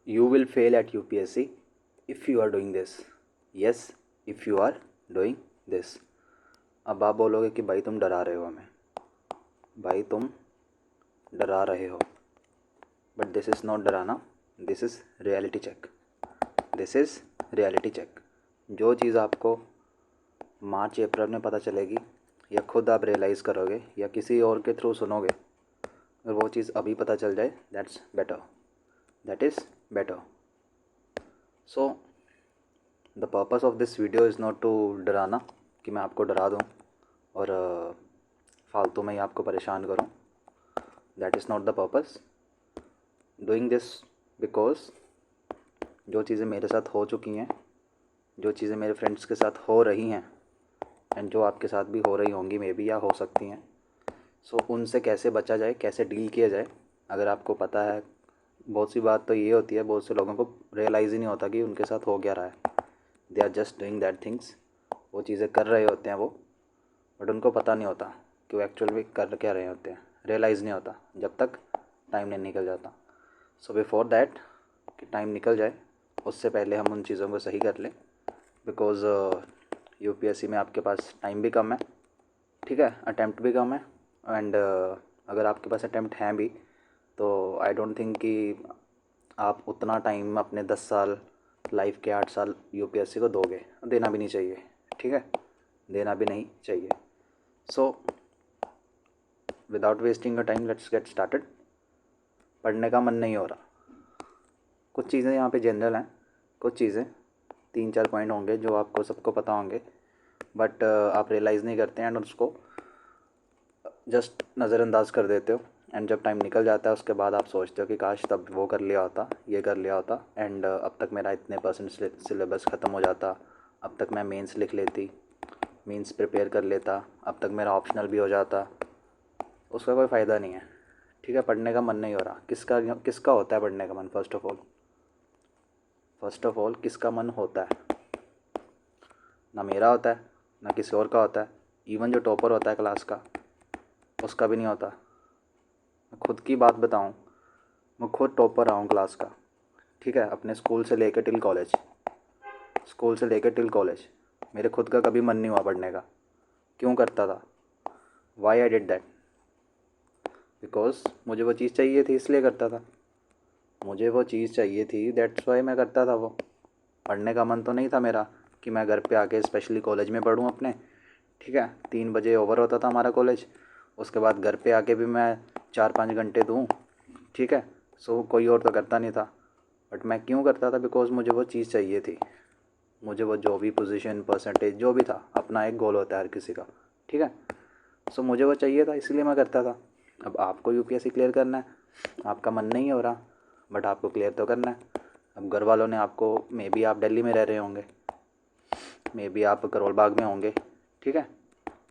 You will fail at UPSC if you are doing this. Yes, if you are doing this. अब आप बोलोगे कि भाई तुम डरा रहे हो हमें, भाई तुम डरा रहे हो, बट दिस इज़ नॉट डराना, this is reality check. This is reality check. जो चीज़ आपको मार्च अप्रैल में पता चलेगी या खुद आप रियलाइज़ करोगे या किसी और के थ्रू सुनोगे, अगर वो चीज़ अभी पता चल जाए, that's better, that is better. So the purpose of this video is not to डराना, कि मैं आपको डरा दूँ और फालतू में ही आपको परेशान करूँ। That is not the purpose. Doing this because जो चीज़ें मेरे साथ हो चुकी हैं, जो चीज़ें मेरे फ्रेंड्स के साथ हो रही हैं एंड जो आपके साथ भी हो रही होंगी मे बी, या हो सकती हैं, सो उनसे कैसे बचा जाए, कैसे डील किया जाए, अगर आपको पता है। बहुत सी बात तो ये होती है, बहुत से लोगों को रियलाइज़ ही नहीं होता कि उनके साथ हो क्या रहा है। They are just doing that things. वो चीज़ें कर रहे होते हैं वो, बट उनको पता नहीं होता कि वो एक्चुअल में कर क्या रहे होते हैं। रियलाइज़ नहीं होता जब तक टाइम नहीं निकल जाता। सो बिफोर दैट कि टाइम निकल जाए, उससे पहले हम उन चीज़ों को सही कर लें, बिकॉज़ यूपीएससी में आपके पास टाइम भी कम है, ठीक है, अटैम्प्ट भी कम है, एंड अगर आपके पास अटैम्प्ट हैं भी तो आई डोंट थिंक कि आप उतना टाइम अपने 10 साल लाइफ के 8 साल यूपीएससी को दोगे। देना भी नहीं चाहिए, ठीक है, देना भी नहीं चाहिए। So without wasting a time, let's get started. पढ़ने का मन नहीं हो रहा। कुछ चीज़ें यहाँ पे जनरल हैं, कुछ चीज़ें 3-4 पॉइंट होंगे जो आपको सबको पता होंगे, बट आप रियलाइज़ नहीं करते हैं एंड उसको जस्ट नज़रअंदाज कर देते हो। एंड जब टाइम निकल जाता है उसके बाद आप सोचते हो कि काश तब वो कर लिया होता, ये कर लिया होता, एंड अब तक मेरा इतने परसेंट सिलेबस ख़त्म हो जाता, अब तक मैं मेंस लिख लेती, मेंस प्रिपेयर कर लेता, अब तक मेरा ऑप्शनल भी हो जाता। उसका कोई फ़ायदा नहीं है, ठीक है। पढ़ने का मन नहीं हो रहा, किसका किसका होता है पढ़ने का मन? फर्स्ट ऑफ ऑल किसका मन होता है? ना मेरा होता है, ना किसी और का होता है। इवन जो टॉपर होता है क्लास का, उसका भी नहीं होता। मैं खुद की बात बताऊं, मैं खुद टॉपर रहा हूँ क्लास का, ठीक है, अपने स्कूल से लेकर टिल कॉलेज। मेरे खुद का कभी मन नहीं हुआ पढ़ने का। क्यों करता था? Why I did that? Because मुझे वो चीज़ चाहिए थी, इसलिए करता था। मुझे वो चीज़ चाहिए थी, दैट्स वाई मैं करता था वो। पढ़ने का मन तो नहीं था मेरा कि मैं घर पे आके स्पेशली कॉलेज में पढ़ूँ अपने, ठीक है। 3 बजे ओवर होता था हमारा कॉलेज, उसके बाद घर पे आके भी मैं 4-5 घंटे दूँ, ठीक है। सो कोई और तो करता नहीं था, बट मैं क्यों करता था? बिकॉज मुझे वो चीज़ चाहिए थी। मुझे वो जो भी पोजीशन, परसेंटेज जो भी था, अपना एक गोल होता है हर किसी का, ठीक है। सो मुझे वो चाहिए था, इसलिए मैं करता था। अब आपको यूपीएससी क्लियर करना है, आपका मन नहीं हो रहा, बट आपको क्लियर तो करना है। अब घर वालों ने आपको, मे बी आप दिल्ली में रह रहे होंगे, मे बी आप करोल बाग में होंगे, ठीक है।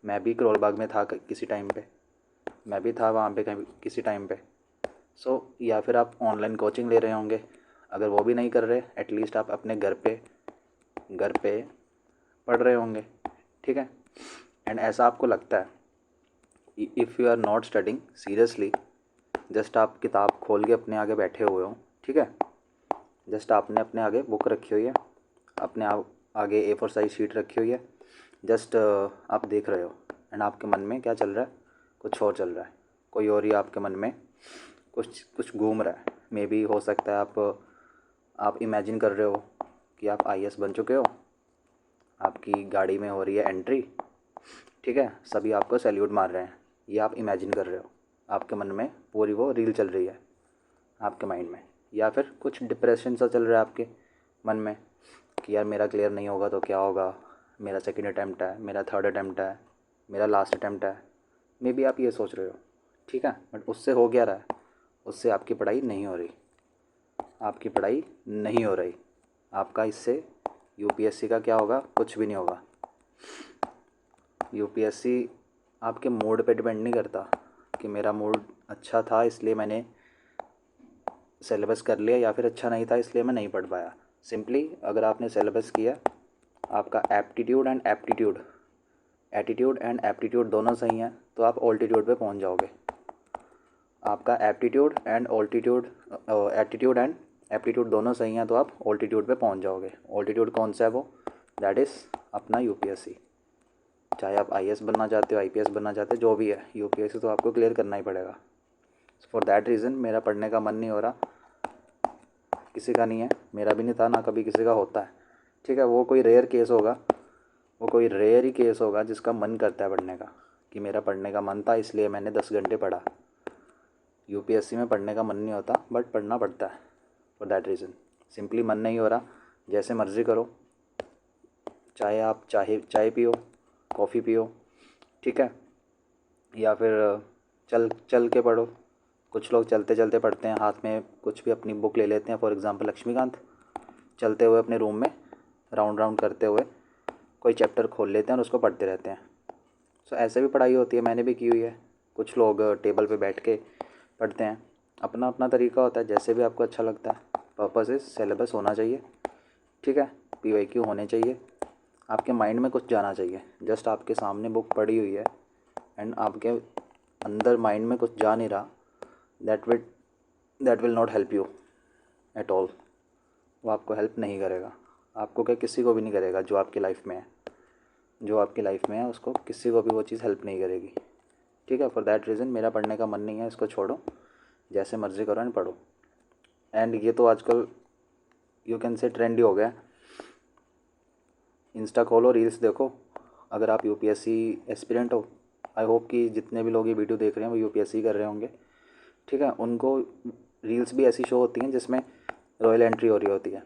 मैं भी करोल बाग में था किसी टाइम पे, मैं भी था वहाँ पे किसी टाइम पे। सो या फिर आप ऑनलाइन कोचिंग ले रहे होंगे। अगर वो भी नहीं कर रहे, एटलीस्ट आप अपने घर पे पढ़ रहे होंगे, ठीक है। एंड ऐसा आपको लगता है, if you are not studying seriously, just आप किताब खोल के अपने आगे बैठे हुए हो, ठीक है, जस्ट आपने अपने आगे बुक रखी हुई है, अपने आगे A4 साइज शीट रखी हुई है, जस्ट आप देख रहे हो, एंड आपके मन में क्या चल रहा है? कुछ और चल रहा है, कोई और ही आपके मन में कुछ कुछ घूम रहा है। मे बी हो सकता है आप इमेजिन कर रहे हो कि आप IAS बन चुके हो, आपकी गाड़ी में हो रही है एंट्री, ठीक है, सभी आपको सैल्यूट मार रहे हैं, ये आप इमेजिन कर रहे हो। आपके मन में पूरी वो रील चल रही है आपके माइंड में। या फिर कुछ डिप्रेशन सा चल रहा है आपके मन में कि यार मेरा क्लियर नहीं होगा तो क्या होगा, मेरा सेकंड अटैम्प्ट है, मेरा थर्ड अटैम्प्ट है, मेरा लास्ट अटैम्प्ट है। मे बी आप ये सोच रहे हो, ठीक है, बट उससे हो क्या रहा है? उससे आपकी पढ़ाई नहीं हो रही, आपकी पढ़ाई नहीं हो रही। आपका इससे यूपीएससी का क्या होगा? कुछ भी नहीं होगा। यूपीएससी आपके मूड पे डिपेंड नहीं करता कि मेरा मूड अच्छा था इसलिए मैंने सिलेबस कर लिया, या फिर अच्छा नहीं था इसलिए मैं नहीं पढ़ पाया। सिंपली अगर आपने सिलेबस किया, आपका एटीट्यूड एंड एप्टीट्यूड दोनों सही हैं, तो आप ऑल्टीट्यूड पे पहुंच जाओगे। आपका aptitude and attitude and aptitude दोनों सही हैं तो आप ऑल्टीट्यूड पे पहुंच जाओगे। ऑल्टीट्यूड कौन सा है वो? दैट इज़ अपना यूपीएससी। चाहे आप आईएएस बनना चाहते हो, आईपीएस बनना चाहते हो, जो भी है, यूपीएससी तो आपको क्लियर करना ही पड़ेगा। फॉर दैट रीज़न मेरा पढ़ने का मन नहीं हो रहा। किसी का नहीं है, मेरा भी नहीं था, ना कभी किसी का होता है। ठीक है, वो कोई रेयर केस होगा, वो कोई रेयर ही केस होगा जिसका मन करता है पढ़ने का, कि मेरा पढ़ने का मन था इसलिए मैंने 10 घंटे पढ़ा। यूपीएससी में पढ़ने का मन नहीं होता, बट पढ़ना पड़ता है फॉर दैट रीज़न। सिंपली मन नहीं हो रहा, जैसे मर्ज़ी करो। चाहे आप चाय पियो, कॉफ़ी पियो, ठीक है, या फिर चल चल के पढ़ो। कुछ लोग चलते चलते पढ़ते हैं, हाथ में कुछ भी अपनी बुक ले लेते हैं। फॉर एग्ज़ाम्पल लक्ष्मीकांत, चलते हुए अपने रूम में राउंड राउंड करते हुए कोई चैप्टर खोल लेते हैं और उसको पढ़ते रहते हैं। सो ऐसे भी पढ़ाई होती है, मैंने भी की हुई है। कुछ लोग टेबल पे बैठ के पढ़ते हैं, अपना अपना तरीका होता है, जैसे भी आपको अच्छा लगता है। पर्पस इज सिलेबस होना चाहिए, ठीक है, पीवाईक्यू होने चाहिए, आपके माइंड में कुछ जाना चाहिए। जस्ट आपके सामने बुक पड़ी हुई है एंड आपके अंदर माइंड में कुछ जा नहीं रहा, that will not help you at all. वो आपको हेल्प नहीं करेगा, आपको क्या, किसी को भी नहीं करेगा। जो आपकी लाइफ में है, जो आपकी लाइफ में है, उसको किसी को भी वो चीज़ हेल्प नहीं करेगी। ठीक है, फॉर दैट रीज़न मेरा पढ़ने का मन नहीं है, इसको छोड़ो, जैसे मर्ज़ी करो एंड पढ़ो। एंड ये तो आजकल यू कैन से ट्रेंड ही हो गया। इंस्टा खोलो, रील्स देखो। अगर आप यूपीएससी एस्पिरेंट हो, आई होप कि जितने भी लोग ये वीडियो देख रहे हैं वो यूपीएससी कर रहे होंगे, ठीक है। उनको रील्स भी ऐसी शो होती हैं जिसमें रॉयल एंट्री हो रही होती है,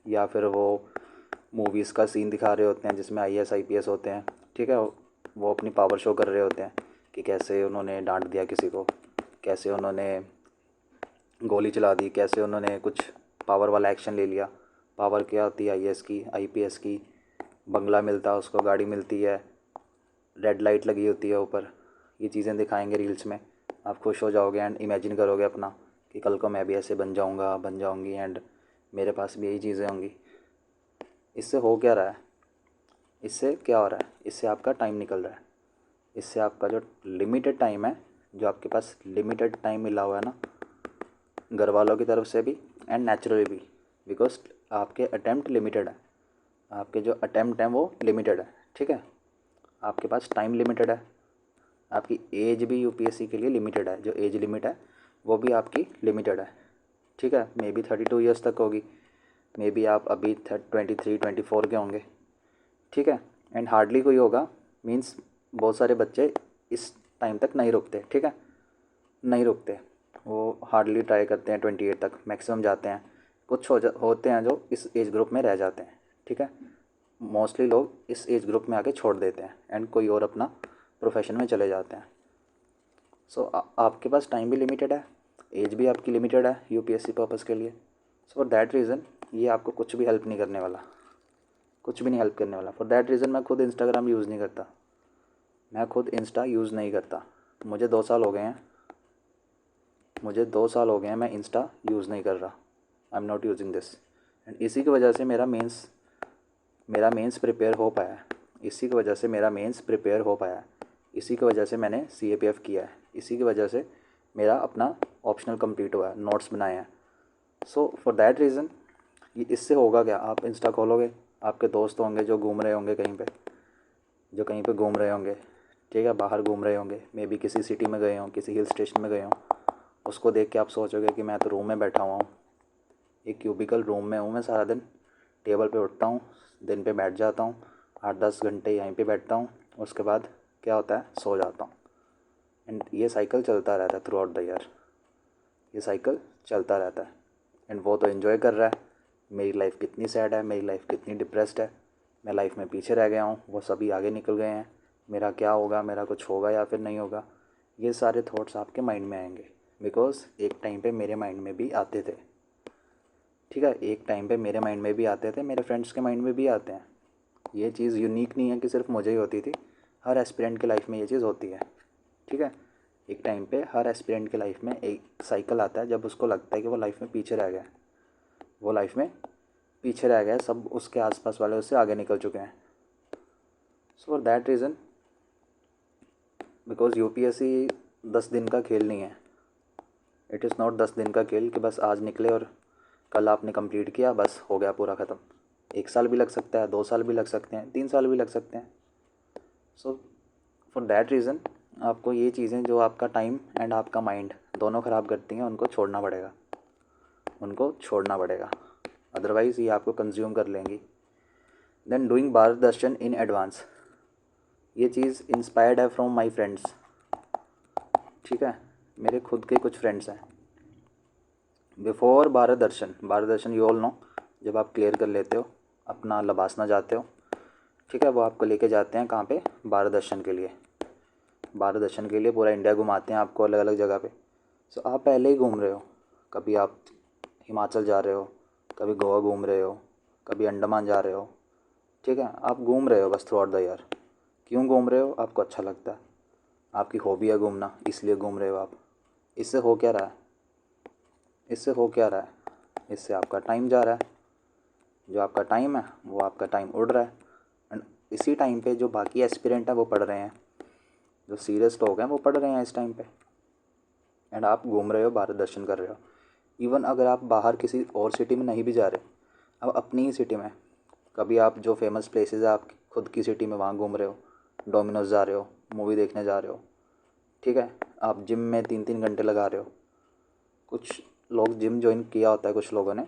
या फिर वो मूवीज़ का सीन दिखा रहे होते हैं जिसमें आईएएस आईपीएस होते हैं, ठीक है। वो अपनी पावर शो कर रहे होते हैं कि कैसे उन्होंने डांट दिया किसी को, कैसे उन्होंने गोली चला दी, कैसे उन्होंने कुछ पावर वाला एक्शन ले लिया। पावर क्या होती है? आईएएस की, आईपीएस की, बंगला मिलता है उसको, गाड़ी मिलती है, रेड लाइट लगी होती है ऊपर। ये चीज़ें दिखाएंगे रील्स में, आप खुश हो जाओगे एंड इमेजिन करोगे अपना कि कल को मैं भी ऐसे बन जाऊंगा, बन जाऊंगी एंड मेरे पास भी यही चीज़ें होंगी। इससे हो क्या रहा है? इससे क्या हो रहा है? इससे आपका टाइम निकल रहा है। इससे आपका जो लिमिटेड टाइम है, जो आपके पास लिमिटेड टाइम मिला हुआ है ना, घर वालों की तरफ से भी एंड नेचुरली भी, बिकॉज आपके अटैम्प्ट लिमिटेड है, आपके जो अटैम्प्ट हैं वो लिमिटेड है, ठीक है। आपके पास टाइम लिमिटेड है, आपकी एज भी यूपीएससी के लिए लिमिटेड है। जो एज लिमिट है वो भी आपकी लिमिटेड है, ठीक है। मे बी 32 ईयर्स तक होगी, मे बी आप अभी 23 24 के होंगे, ठीक है। एंड हार्डली कोई होगा, मीन्स बहुत सारे बच्चे इस टाइम तक नहीं रुकते, ठीक है, नहीं रुकते। वो हार्डली ट्राई करते हैं, 28 तक मैक्सिमम जाते हैं। कुछ होते हैं जो इस एज ग्रुप में रह जाते हैं, ठीक है। मोस्टली लोग इस एज ग्रुप में आके छोड़ देते हैं एंड कोई और अपना प्रोफेशन में चले जाते हैं। सो आपके पास टाइम भी लिमिटेड है, एज भी आपकी लिमिटेड है यूपीएससी पर्पज़ के लिए। सो फॉर दैट रीज़न ये आपको कुछ भी हेल्प नहीं करने वाला, कुछ भी नहीं हेल्प करने वाला। फॉर दैट रीज़न मैं खुद इंस्टाग्राम यूज़ नहीं करता, मैं खुद इंस्टा यूज़ नहीं करता। मुझे 2 साल हो गए हैं, मुझे 2 साल हो गए हैं मैं इंस्टा यूज़ नहीं कर रहा। I am not using this. And इसी की वजह से मेरा मेंस प्रिपेयर हो पाया है। इसी की वजह से मेरा मेंस प्रिपेयर हो पाया है। इसी की वजह से मैंने सीएपीएफ किया है। इसी की वजह से मेरा अपना ऑप्शनल कंप्लीट हुआ है, नोट्स बनाए हैं। सो फॉर दैट रीज़न ये इससे होगा क्या? आप इंस्टा खोलोगे, आपके दोस्त होंगे जो घूम रहे होंगे कहीं पे, जो कहीं पे घूम रहे होंगे, ठीक है, बाहर घूम रहे होंगे, मे बी किसी सिटी में गए हों, किसी हिल स्टेशन में गए हों। उसको देख के आप सोचोगे कि मैं तो रूम में बैठा हुआ हूँ, एक क्यूबिकल रूम में हूँ मैं सारा दिन, टेबल पे उठता हूँ, दिन पे बैठ जाता हूँ, 8-10 घंटे यहीं पे बैठता हूँ, उसके बाद क्या होता है, सो जाता हूँ। एंड ये साइकिल चलता रहता है थ्रू आउट द ईयर, ये साइकिल चलता रहता है। एंड वो तो एंजॉय कर रहा है, मेरी लाइफ कितनी सैड है, मेरी लाइफ कितनी डिप्रेस्ड है, मैं लाइफ में पीछे रह गया हूँ, वो सभी आगे निकल गए हैं, मेरा क्या होगा, मेरा कुछ होगा या फिर नहीं होगा। ये सारे थॉट्स आपके माइंड में आएंगे, बिकॉज एक टाइम पे मेरे माइंड में भी आते थे, ठीक है, एक टाइम पे मेरे माइंड में भी आते थे, मेरे फ्रेंड्स के माइंड में भी आते हैं। ये चीज़ यूनिक नहीं है कि सिर्फ मुझे ही होती थी, हर एस्पिरेंट की लाइफ में ये चीज़ होती है, ठीक है। एक टाइम पे हर एस्पिरेंट की लाइफ में एक साइकिल आता है जब उसको लगता है कि वो लाइफ में पीछे रह गया, वो लाइफ में पीछे रह गया, सब उसके आसपास वाले उससे आगे निकल चुके हैं। So for that reason, because UPSC 10 दिन का खेल नहीं है। इट इज़ नॉट 10 दिन का खेल कि बस आज निकले और कल आपने कंप्लीट किया, बस हो गया पूरा ख़त्म। 1 साल भी लग सकता है, 2 साल भी लग सकते हैं, 3 साल भी लग सकते हैं। सो फॉर दैट रीज़न आपको ये चीज़ें जो आपका टाइम एंड आपका माइंड दोनों ख़राब करती हैं, उनको छोड़ना पड़ेगा, उनको छोड़ना पड़ेगा, अदरवाइज़ ये आपको कंज्यूम कर लेंगी। Then doing Bharat Darshan in advance, ये चीज़ इंस्पायर्ड है फ्रॉम माई फ्रेंड्स। ठीक है, मेरे खुद के कुछ फ्रेंड्स हैं। Before Bharat Darshan you all know, जब आप क्लियर कर लेते हो, अपना लबासना जाते हो, ठीक है, वो आपको लेके जाते हैं कहाँ पे, भारत दर्शन के लिए। भारत दर्शन के लिए पूरा इंडिया घुमाते हैं आपको अलग अलग जगह पे। सो आप पहले ही घूम रहे हो, कभी आप हिमाचल जा रहे हो, कभी गोवा घूम रहे हो, कभी अंडमान जा रहे हो। ठीक है, आप घूम रहे हो बस थ्रू आउट द ईयर। क्यों घूम रहे हो? आपको अच्छा लगता है, आपकी हॉबी है घूमना, इसलिए घूम रहे हो आप। इससे हो क्या रहा है? इससे हो क्या रहा है? इससे आपका टाइम जा रहा है। जो आपका टाइम है वो आपका टाइम उड़ रहा है। एंड इसी टाइम पे जो बाकी एस्पिरेंट हैं वो पढ़ रहे हैं, जो सीरियस लोग हैं वो पढ़ रहे हैं इस टाइम पे, एंड आप घूम रहे हो, भारत दर्शन कर रहे हो। इवन अगर आप बाहर किसी और सिटी में नहीं भी जा रहे, अब अपनी ही सिटी में कभी आप जो फेमस प्लेसेस है आप खुद की सिटी में, वहाँ घूम रहे हो, डोमिनोज जा रहे हो, मूवी देखने जा रहे हो। ठीक है, आप जिम में 3-3 घंटे लगा रहे हो। कुछ लोग जिम ज्वाइन किया होता है कुछ लोगों ने,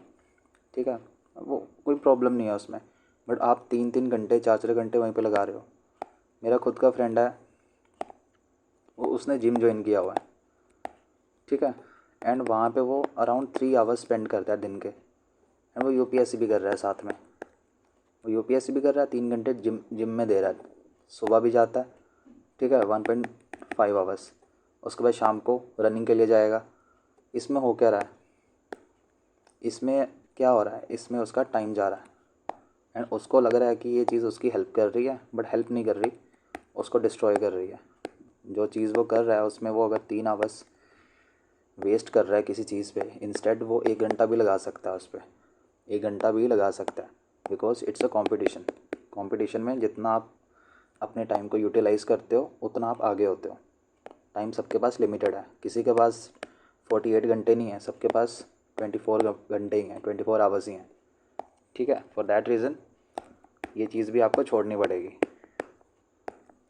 ठीक है, वो कोई प्रॉब्लम नहीं है उसमें, बट आप 3-3 घंटे 4-4 घंटे वहीं पे लगा रहे हो। मेरा खुद का फ्रेंड है, वो उसने जिम ज्वाइन किया हुआ है, ठीक है, एंड वहाँ पे वो अराउंड 3 आवर्स स्पेंड करता है दिन के। एंड वो यूपीएससी भी कर रहा है साथ में, वो यूपीएससी भी कर रहा है, 3 घंटे जिम में दे रहा है। सुबह भी जाता है, ठीक है, 1.5 आवर्स। उसके बाद शाम को रनिंग के लिए जाएगा। इसमें हो क्या रहा है? इसमें क्या हो रहा है? इसमें उसका टाइम जा रहा है, एंड उसको लग रहा है कि ये चीज़ उसकी हेल्प कर रही है, बट हेल्प नहीं कर रही, उसको डिस्ट्रॉय कर रही है। जो चीज़ वो कर रहा है उसमें वो अगर 3 आवर्स वेस्ट कर रहा है किसी चीज़ पे, इंस्टेड वो 1 घंटा भी लगा सकता है उस पर, 1 घंटा भी लगा सकता है, because it's a competition. Competition में जितना आप अपने टाइम को यूटिलाइज़ करते हो उतना आप आगे होते हो। टाइम सबके पास लिमिटेड है, किसी के पास 48 घंटे नहीं है, सबके पास 24 घंटे ही हैं, 24 आवर्स ही हैं। ठीक है, फॉर दैट रीज़न ये चीज़ भी आपको छोड़नी पड़ेगी,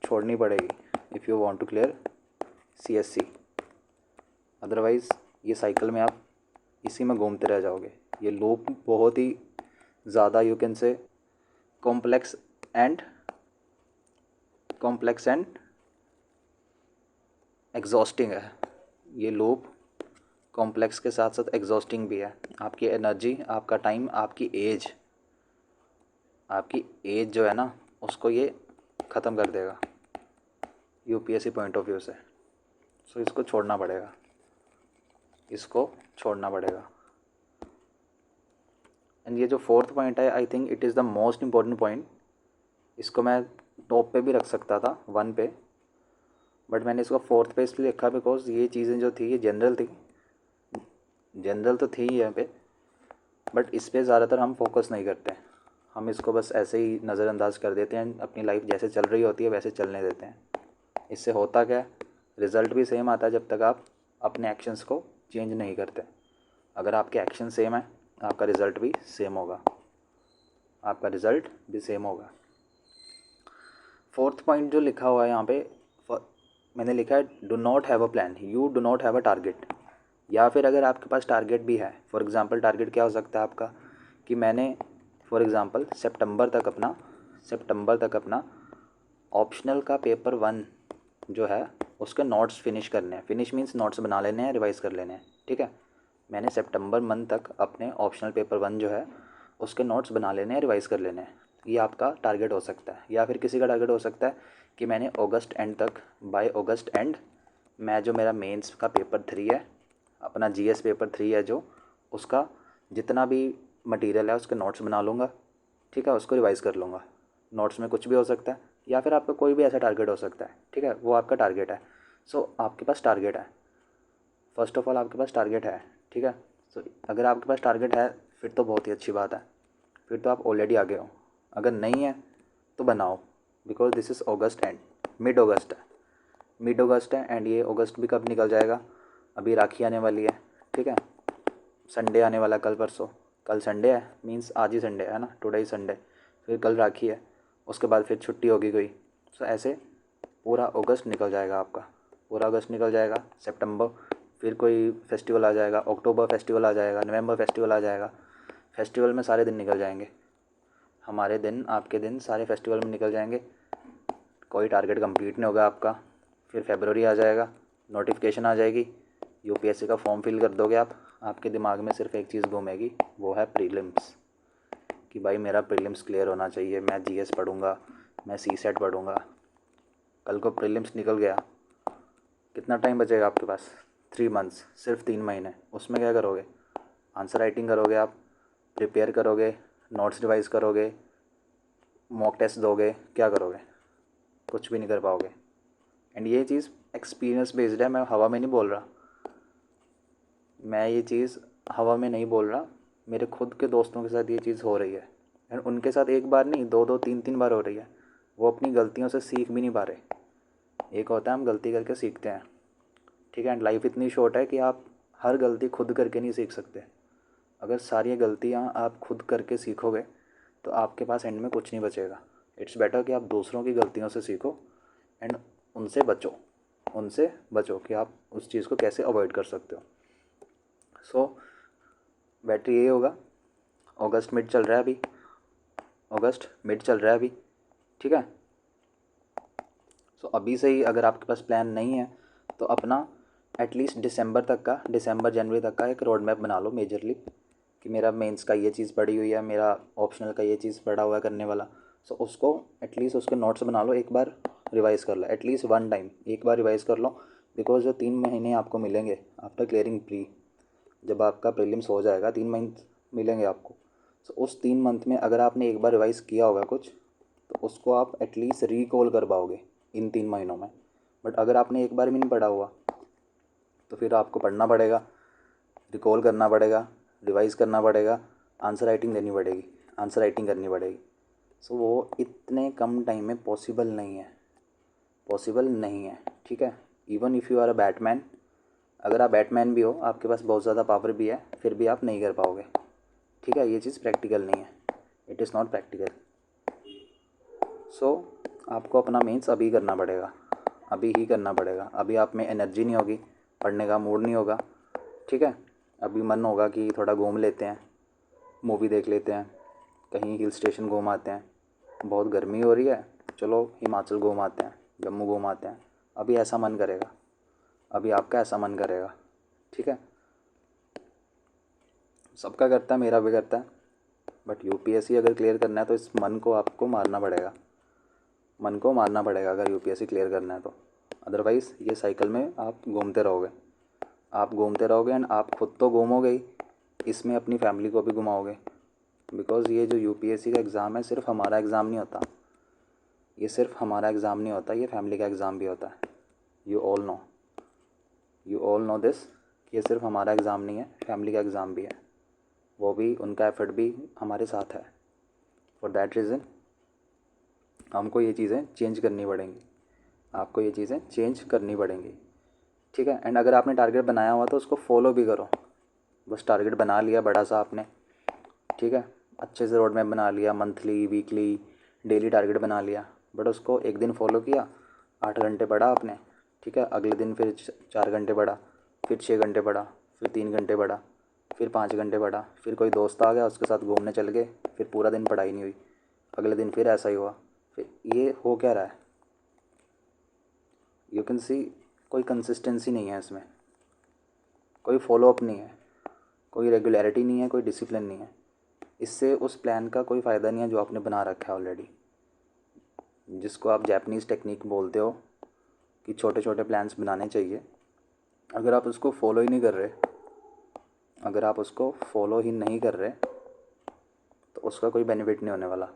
छोड़नी पड़ेगी if you want to clear CSC. Otherwise ये साइकिल में आप इसी में घूमते रह जाओगे। ये लूप बहुत ही ज़्यादा you can say complex and exhausting है। ये लूप कॉम्प्लेक्स के साथ साथ एग्जॉस्टिंग भी है। आपकी एनर्जी, आपका टाइम, आपकी एज जो है ना, उसको ये ख़त्म कर देगा यूपीएससी पॉइंट ऑफ व्यू से। सो इसको छोड़ना पड़ेगा, इसको छोड़ना पड़ेगा। एंड ये जो 4th पॉइंट है, I think it is the most important point. इसको मैं टॉप पे भी रख सकता था, 1 पे, बट मैंने इसको 4th पे इसलिए लिखा बिकॉज ये चीज़ें जो थी ये जनरल थी, जनरल तो थी यहाँ पे, बट इस पर ज़्यादातर हम फोकस नहीं करते। हम इसको बस ऐसे ही नज़रअंदाज कर देते हैं, अपनी लाइफ जैसे चल रही होती है वैसे चलने देते हैं। इससे होता क्या है? रिज़ल्ट भी सेम आता है जब तक आप अपने एक्शंस को चेंज नहीं करते। अगर आपके एक्शन सेम है, आपका रिज़ल्ट भी सेम होगा, आपका रिज़ल्ट भी सेम होगा। 4th पॉइंट जो लिखा हुआ है यहाँ पे, मैंने लिखा है do not have a plan, you do not have a target. या फिर अगर आपके पास टारगेट भी है, फॉर एग्ज़ाम्पल टारगेट क्या हो सकता है आपका, कि मैंने फॉर एग्ज़ाम्पल सितंबर तक अपना ऑप्शनल का पेपर 1 जो है उसके नोट्स फिनिश करने हैं। फिनिश मीन्स नोट्स बना लेने हैं, रिवाइज़ कर लेने हैं। ठीक है, मैंने सितंबर मंथ तक अपने ऑप्शनल पेपर 1 जो है उसके नोट्स बना लेने हैं, रिवाइज़ कर लेने हैं। ये आपका टारगेट हो सकता है। या फिर किसी का टारगेट हो सकता है कि मैंने अगस्त एंड तक, बाय अगस्त एंड मैं जो मेरा मेंस का पेपर 3 है, अपना जीएस पेपर 3 है जो, उसका जितना भी मटेरियल है उसके नोट्स बना लूँगा। ठीक है, उसको रिवाइज़ कर लूँगा। नोट्स में कुछ भी हो सकता है, या फिर आपका कोई भी ऐसा टारगेट हो सकता है। ठीक है, वो आपका टारगेट है। सो आपके पास टारगेट है, फर्स्ट ऑफ ऑल आपके पास टारगेट है। ठीक है, सो अगर आपके पास टारगेट है फिर तो बहुत ही अच्छी बात है, फिर तो आप ऑलरेडी आगे हो। अगर नहीं है तो बनाओ, because this is August end, mid August है एंड ये अगस्त भी कब निकल जाएगा, अभी राखी आने वाली है। ठीक है, संडे आने वाला कल परसों, कल संडे है, मीन्स आज ही संडे है ना, टुडे ही संडे, फिर कल राखी है, उसके बाद फिर छुट्टी होगी कोई। सो ऐसे पूरा अगस्त निकल जाएगा आपका, पूरा अगस्त निकल जाएगा, सितंबर फिर कोई फेस्टिवल आ जाएगा, अक्टूबर फेस्टिवल आ जाएगा, नवंबर फेस्टिवल आ जाएगा। फेस्टिवल में सारे दिन निकल जाएंगे, हमारे दिन, आपके दिन सारे फेस्टिवल में निकल जाएंगे। कोई टारगेट कंप्लीट नहीं होगा आपका। फिर फरवरी आ जाएगा, नोटिफिकेशन आ जाएगी, यूपीएससी का फॉर्म फिल कर दोगे आप। आपके दिमाग में सिर्फ एक चीज़ घूमेगी, वो है प्रीलिम्स, कि भाई मेरा प्रीलिम्स क्लियर होना चाहिए, मैं जीएस पढ़ूंगा, मैं सीसेट पढ़ूंगा। कल को प्रीलिम्स निकल गया, कितना टाइम बचेगा आपके पास? 3 मंथ्स, सिर्फ 3 महीने। उसमें क्या करोगे? आंसर राइटिंग करोगे आप, प्रिपेयर करोगे, नोट्स रिवाइज करोगे, मॉक टेस्ट दोगे, क्या करोगे? कुछ भी नहीं कर पाओगे। एंड ये चीज़ एक्सपीरियंस बेस्ड है, मैं हवा में नहीं बोल रहा, मैं ये चीज़ हवा में नहीं बोल रहा, मेरे खुद के दोस्तों के साथ ये चीज़ हो रही है। एंड उनके साथ एक बार नहीं, दो दो तीन तीन बार हो रही है। वो अपनी गलतियों से सीख भी नहीं पा रहे। एक होता है हम गलती करके सीखते हैं, ठीक है, एंड लाइफ इतनी शॉर्ट है कि आप हर गलती खुद करके नहीं सीख सकते। अगर सारी गलतियाँ आप खुद करके सीखोगे तो आपके पास एंड में कुछ नहीं बचेगा। इट्स बेटर कि आप दूसरों की गलतियों से सीखो एंड उनसे बचो, उनसे बचो कि आप उस चीज़ को कैसे अवॉइड कर सकते हो। सो बेटर यही होगा। अगस्त मिड चल रहा है अभी, अगस्त मिड चल रहा है अभी, ठीक है। सो अभी से ही अगर आपके पास प्लान नहीं है तो अपना एटलीस्ट दिसंबर तक का, दिसंबर जनवरी तक का एक रोड मैप बना लो मेजरली, कि मेरा मेंस का ये चीज़ पड़ी हुई है, मेरा ऑप्शनल का ये चीज़ पड़ा हुआ है करने वाला। सो उसको एटलीस्ट उसके नोट्स बना लो, एक बार रिवाइज कर लो, एटलीस्ट वन टाइम एक बार रिवाइज कर लो। बिकॉज जो 3 महीने आपको मिलेंगे आफ्टर क्लियरिंग प्री, जब आपका प्रीलिम्स हो जाएगा 3 मंथ मिलेंगे आपको। सो उस 3 मंथ में अगर आपने एक बार रिवाइज किया होगा कुछ, तो उसको आप एटलीस्ट रिकॉल कर पाओगे इन 3 महीनों में। बट अगर आपने एक बार भी नहीं पढ़ा हुआ तो फिर आपको पढ़ना पड़ेगा, रिकॉल करना पड़ेगा, रिवाइज करना पड़ेगा, आंसर राइटिंग देनी पड़ेगी, आंसर राइटिंग करनी पड़ेगी। सो वो इतने कम टाइम में पॉसिबल नहीं है, पॉसिबल नहीं है, ठीक है। Even if you are a Batman, अगर आप बैटमैन भी हो, आपके पास बहुत ज़्यादा पावर भी है, फिर भी आप नहीं कर पाओगे, ठीक है। ये चीज़ प्रैक्टिकल नहीं है, इट इज़ नॉट प्रैक्टिकल। सो आपको अपना मेंस अभी करना पड़ेगा, अभी ही करना पड़ेगा। अभी आप में एनर्जी नहीं होगी, पढ़ने का मूड नहीं होगा, ठीक है। अभी मन होगा कि थोड़ा घूम लेते हैं, मूवी देख लेते हैं, कहीं हिल स्टेशन घूम आते हैं, बहुत गर्मी हो रही है, चलो हिमाचल घूम आते हैं, जम्मू घूम आते हैं। अभी ऐसा मन करेगा, अभी आपका ऐसा मन करेगा, ठीक है। सबका करता है, मेरा भी करता है। बट यूपीएससी अगर क्लियर करना है तो इस मन को आपको मारना पड़ेगा, मन को मारना पड़ेगा अगर यूपीएससी क्लियर करना है तो। अदरवाइज़ ये साइकिल में आप घूमते रहोगे, आप घूमते रहोगे एंड आप खुद तो घूमोगे ही, इसमें अपनी फैमिली को भी घुमाओगे। बिकॉज़ ये जो यूपीएससी का एग्ज़ाम है सिर्फ हमारा एग्ज़ाम नहीं होता, ये सिर्फ हमारा एग्ज़ाम नहीं होता, ये फैमिली का एग्ज़ाम भी होता है। You all no, you all no this, ये सिर्फ हमारा एग्ज़ाम नहीं है, फैमिली का एग्ज़ाम भी है। वो भी, उनका एफर्ट भी हमारे साथ है। फॉर दैट रीज़न हमको ये चीज़ें चेंज करनी पड़ेंगी, आपको ये चीज़ें चेंज करनी पड़ेंगी, ठीक है। एंड अगर आपने टारगेट बनाया हुआ तो उसको फॉलो भी करो। बस टारगेट बना लिया बड़ा सा आपने, ठीक है, अच्छे से रोड मैप बना लिया, मंथली, वीकली, डेली टारगेट बना लिया, बट उसको एक दिन फॉलो किया, 8 घंटे पढ़ा आपने, ठीक है। अगले दिन फिर 4 घंटे पढ़ा, फिर 6 घंटे पढ़ा, फिर 3 घंटे पढ़ा, फिर 5 घंटे पढ़ा, फिर कोई दोस्त आ गया उसके साथ घूमने चल गए, फिर पूरा दिन पढ़ाई नहीं हुई, अगले दिन फिर ऐसा ही हुआ। फिर ये हो क्या रहा है? यू कैन सी कोई कंसिस्टेंसी नहीं है इसमें, कोई फॉलोअप नहीं है, कोई रेगुलरिटी नहीं है, कोई डिसिप्लिन नहीं है। इससे उस प्लान का कोई फ़ायदा नहीं है जो आपने बना रखा है ऑलरेडी, जिसको आप जापानीज़ टेक्निक बोलते हो कि छोटे छोटे प्लान्स बनाने चाहिए। अगर आप उसको फॉलो ही नहीं कर रहे, अगर आप उसको फॉलो ही नहीं कर रहे तो उसका कोई बेनिफिट नहीं होने वाला।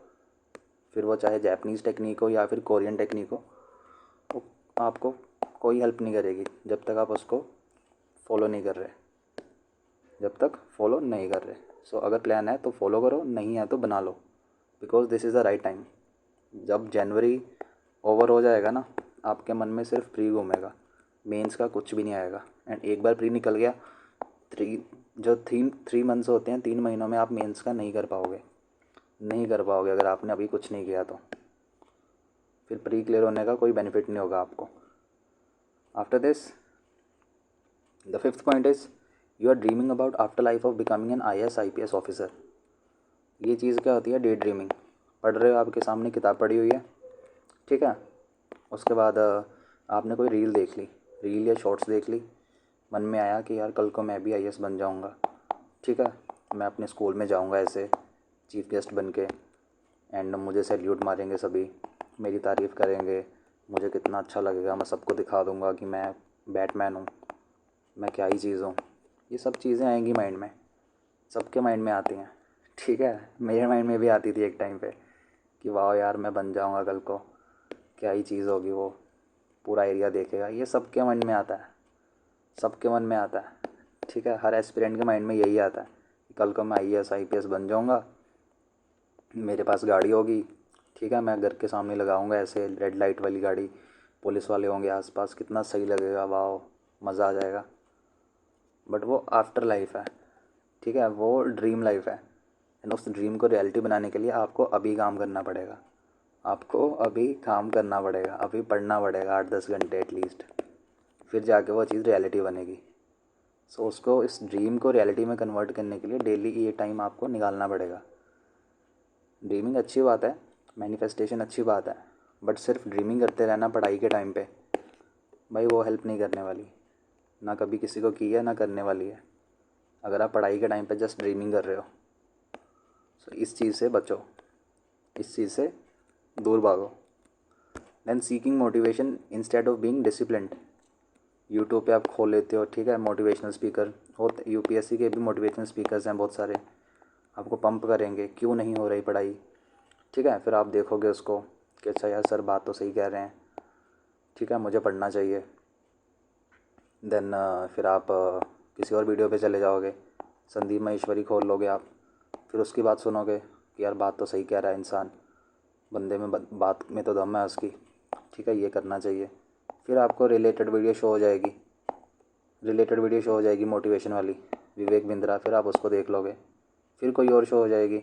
फिर वो चाहे जापानीज़ टेक्निक हो या फिर कोरियन टेक्निक हो, वो आपको कोई हेल्प नहीं करेगी जब तक आप उसको फॉलो नहीं कर रहे, जब तक फॉलो नहीं कर रहे। सो अगर प्लान है तो फॉलो करो, नहीं है तो बना लो, because this is the right time. जब जनवरी ओवर हो जाएगा ना, आपके मन में सिर्फ प्री घूमेगा, मेंस का कुछ भी नहीं आएगा। एंड एक बार प्री निकल गया थ्री जो 3 मंथ्स होते हैं, 3 महीनों में आप मेंस का नहीं कर पाओगे, नहीं कर पाओगे अगर आपने अभी कुछ नहीं किया तो। फिर प्री क्लियर होने का कोई बेनिफिट नहीं होगा आपको। After this the fifth point is you are dreaming about after life of becoming an IAS IPS officer. ये चीज़ क्या होती है? Day dreaming. पढ़ रहे हो, आपके सामने किताब पढ़ी हुई है, ठीक है, उसके बाद आपने कोई रील देख ली, रील या शॉर्ट्स देख ली, मन में आया कि यार कल को मैं भी IAS बन जाऊंगा, ठीक है, मैं अपने स्कूल में जाऊंगा ऐसे चीफ गेस्ट बन के, एंड मुझे सैल्यूट मारेंगे सभी, मेरी तारीफ़ करेंगे, मुझे कितना अच्छा लगेगा, मैं सबको दिखा दूंगा कि मैं बैटमैन हूँ, मैं क्या ही चीज़ हूँ। ये सब चीज़ें आएंगी माइंड में, सबके माइंड में आती हैं, ठीक है। मेरे माइंड में भी आती थी एक टाइम पे कि वाह यार मैं बन जाऊंगा कल को, क्या ही चीज़ होगी वो, पूरा एरिया देखेगा। ये सबके मन में आता है, सबके मन में आता है, ठीक है। हर एस्पिरेंट के माइंड में यही आता है कि कल को मैं IAS IPS बन जाऊंगा, मेरे पास गाड़ी होगी, ठीक है, मैं घर के सामने लगाऊंगा ऐसे रेड लाइट वाली गाड़ी, पुलिस वाले होंगे आसपास, कितना सही लगेगा, वाह मज़ा आ जाएगा। बट वो आफ्टर लाइफ है, ठीक है, वो ड्रीम लाइफ है। एंड उस ड्रीम को रियलिटी बनाने के लिए आपको अभी काम करना पड़ेगा, आपको अभी काम करना पड़ेगा, अभी पढ़ना पड़ेगा 8-10 घंटे एटलीस्ट, फिर जाके वो चीज़ रियलिटी बनेगी। सो उसको, इस ड्रीम को रियलिटी में कन्वर्ट करने के लिए डेली ये टाइम आपको निकालना पड़ेगा। ड्रीमिंग अच्छी बात है, मैनिफेस्टेशन अच्छी बात है, बट सिर्फ ड्रीमिंग करते रहना पढ़ाई के टाइम पे, भाई वो हेल्प नहीं करने वाली, ना कभी किसी को की है ना करने वाली है, अगर आप पढ़ाई के टाइम पे जस्ट ड्रीमिंग कर रहे हो। सो इस चीज़ से बचो, इस चीज़ से दूर भागो। Then seeking motivation instead of being disciplined. YouTube पे आप खोल लेते हो, ठीक है, मोटिवेशनल स्पीकर होते, UPSC के भी मोटिवेशनल स्पीकर्स हैं बहुत सारे, आपको पंप करेंगे क्यों नहीं हो रही पढ़ाई, ठीक है। फिर आप देखोगे उसको कि अच्छा यार सर बात तो सही कह रहे हैं, ठीक है, मुझे पढ़ना चाहिए। देन फिर आप किसी और वीडियो पे चले जाओगे, संदीप महेश्वरी खोल लोगे आप, फिर उसकी बात सुनोगे कि यार बात तो सही कह रहा है इंसान, बंदे में बात में तो दम है उसकी, ठीक है, ये करना चाहिए। फिर आपको रिलेटेड वीडियो शो हो जाएगी, रिलेटेड वीडियो शो हो जाएगी मोटिवेशन वाली, विवेक बिंद्रा, फिर आप उसको देख लोगे। फिर कोई और शो हो जाएगी,